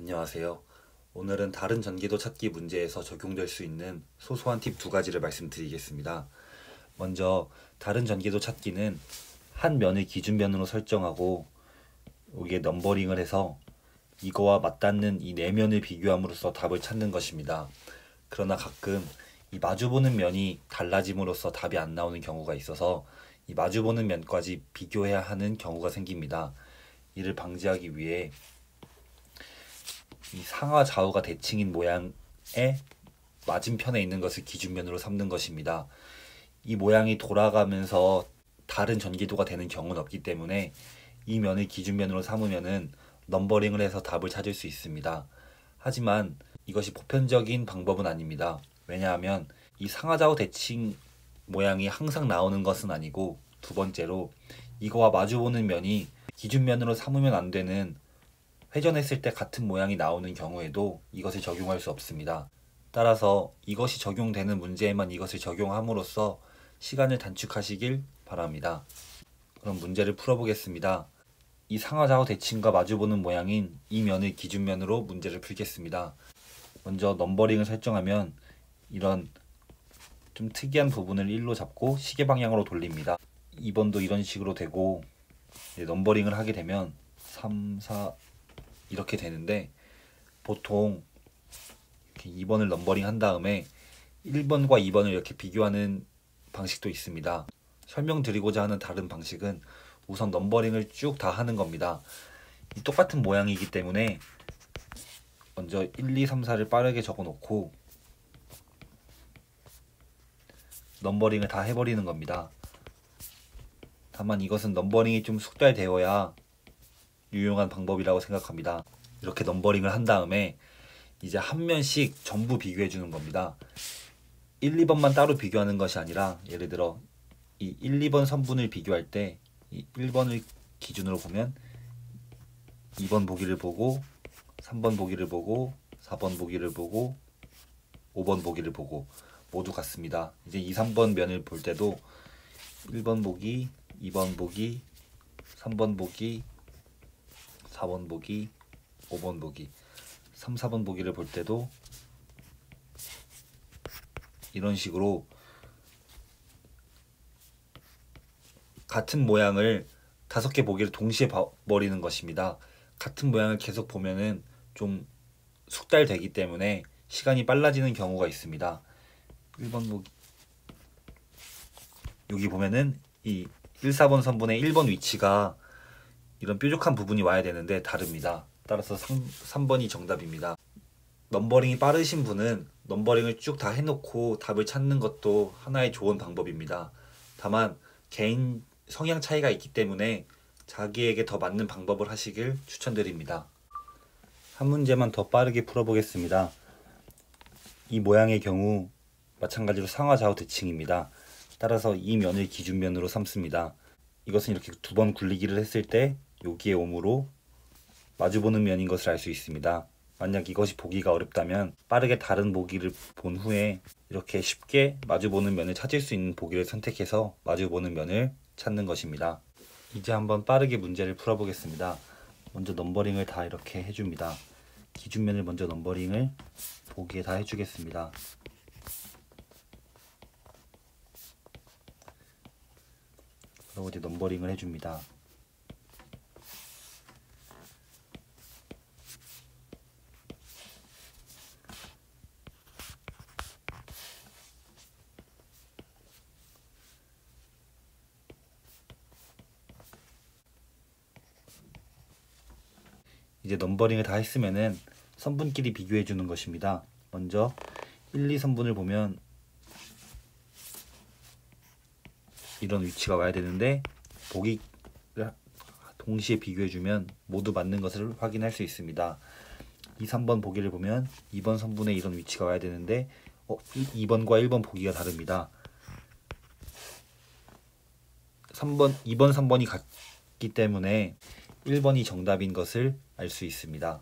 안녕하세요. 오늘은 다른 전개도 찾기 문제에서 적용될 수 있는 소소한 팁 두 가지를 말씀드리겠습니다. 먼저 다른 전개도 찾기는 한 면을 기준면으로 설정하고 여기에 넘버링을 해서 이거와 맞닿는 이 네 면을 비교함으로써 답을 찾는 것입니다. 그러나 가끔 이 마주보는 면이 달라짐으로써 답이 안 나오는 경우가 있어서 이 마주보는 면까지 비교해야 하는 경우가 생깁니다. 이를 방지하기 위해 이 상하 좌우가 대칭인 모양의 맞은편에 있는 것을 기준면으로 삼는 것입니다. 이 모양이 돌아가면서 다른 전기도가 되는 경우는 없기 때문에 이 면을 기준면으로 삼으면은 넘버링을 해서 답을 찾을 수 있습니다. 하지만 이것이 보편적인 방법은 아닙니다. 왜냐하면 이 상하좌우 대칭 모양이 항상 나오는 것은 아니고, 두 번째로 이거와 마주보는 면이 기준면으로 삼으면 안 되는 회전했을 때 같은 모양이 나오는 경우에도 이것을 적용할 수 없습니다. 따라서 이것이 적용되는 문제에만 이것을 적용함으로써 시간을 단축하시길 바랍니다. 그럼 문제를 풀어보겠습니다. 이 상하좌우 대칭과 마주보는 모양인 이 면을 기준면으로 문제를 풀겠습니다. 먼저 넘버링을 설정하면 이런 좀 특이한 부분을 1로 잡고 시계 방향으로 돌립니다. 2번도 이런 식으로 되고, 넘버링을 하게 되면 3, 4 이렇게 되는데, 보통 이렇게 2번을 넘버링 한 다음에 1번과 2번을 이렇게 비교하는 방식도 있습니다. 설명드리고자 하는 다른 방식은 우선 넘버링을 쭉 다 하는 겁니다. 똑같은 모양이기 때문에 먼저 1, 2, 3, 4를 빠르게 적어 놓고 넘버링을 다 해버리는 겁니다. 다만 이것은 넘버링이 좀 숙달되어야 유용한 방법이라고 생각합니다. 이렇게 넘버링을 한 다음에 이제 한 면씩 전부 비교해 주는 겁니다. 1, 2번만 따로 비교하는 것이 아니라, 예를 들어 이 1, 2번 선분을 비교할 때 이 1번을 기준으로 보면 2번 보기를 보고 3번 보기를 보고 4번 보기를 보고 5번 보기를 보고 모두 같습니다. 이제 2, 3번 면을 볼 때도 1번 보기, 2번 보기, 3번 보기, 4번 보기, 5번 보기, 3, 4번 보기를 볼 때도 이런 식으로 같은 모양을 5개 보기를 동시에 봐버리는 것입니다. 같은 모양을 계속 보면은 좀 숙달되기 때문에 시간이 빨라지는 경우가 있습니다. 1번 보기, 여기 보면은 이 1, 4번 선분의 1번 위치가 이런 뾰족한 부분이 와야 되는데 다릅니다. 따라서 3번이 정답입니다. 넘버링이 빠르신 분은 넘버링을 쭉 다 해놓고 답을 찾는 것도 하나의 좋은 방법입니다. 다만 개인 성향 차이가 있기 때문에 자기에게 더 맞는 방법을 하시길 추천드립니다. 한 문제만 더 빠르게 풀어보겠습니다. 이 모양의 경우 마찬가지로 상하좌우 대칭입니다. 따라서 이 면을 기준면으로 삼습니다. 이것은 이렇게 두 번 굴리기를 했을 때 여기에 오므로 마주보는 면인 것을 알 수 있습니다. 만약 이것이 보기가 어렵다면 빠르게 다른 보기를 본 후에 이렇게 쉽게 마주보는 면을 찾을 수 있는 보기를 선택해서 마주보는 면을 찾는 것입니다. 이제 한번 빠르게 문제를 풀어보겠습니다. 먼저 넘버링을 다 이렇게 해줍니다. 기준면을 먼저 넘버링을 보기에 다 해주겠습니다. 그리고 이제 넘버링을 해줍니다. 이제 넘버링을 다 했으면은 선분끼리 비교해 주는 것입니다. 먼저 1, 2 선분을 보면 이런 위치가 와야 되는데, 보기를 동시에 비교해 주면 모두 맞는 것을 확인할 수 있습니다. 2, 3번 보기를 보면 2번 선분에 이런 위치가 와야 되는데 2번과 1번 보기가 다릅니다. 2번, 3번이 같기 때문에 1번이 정답인 것을 알 수 있습니다.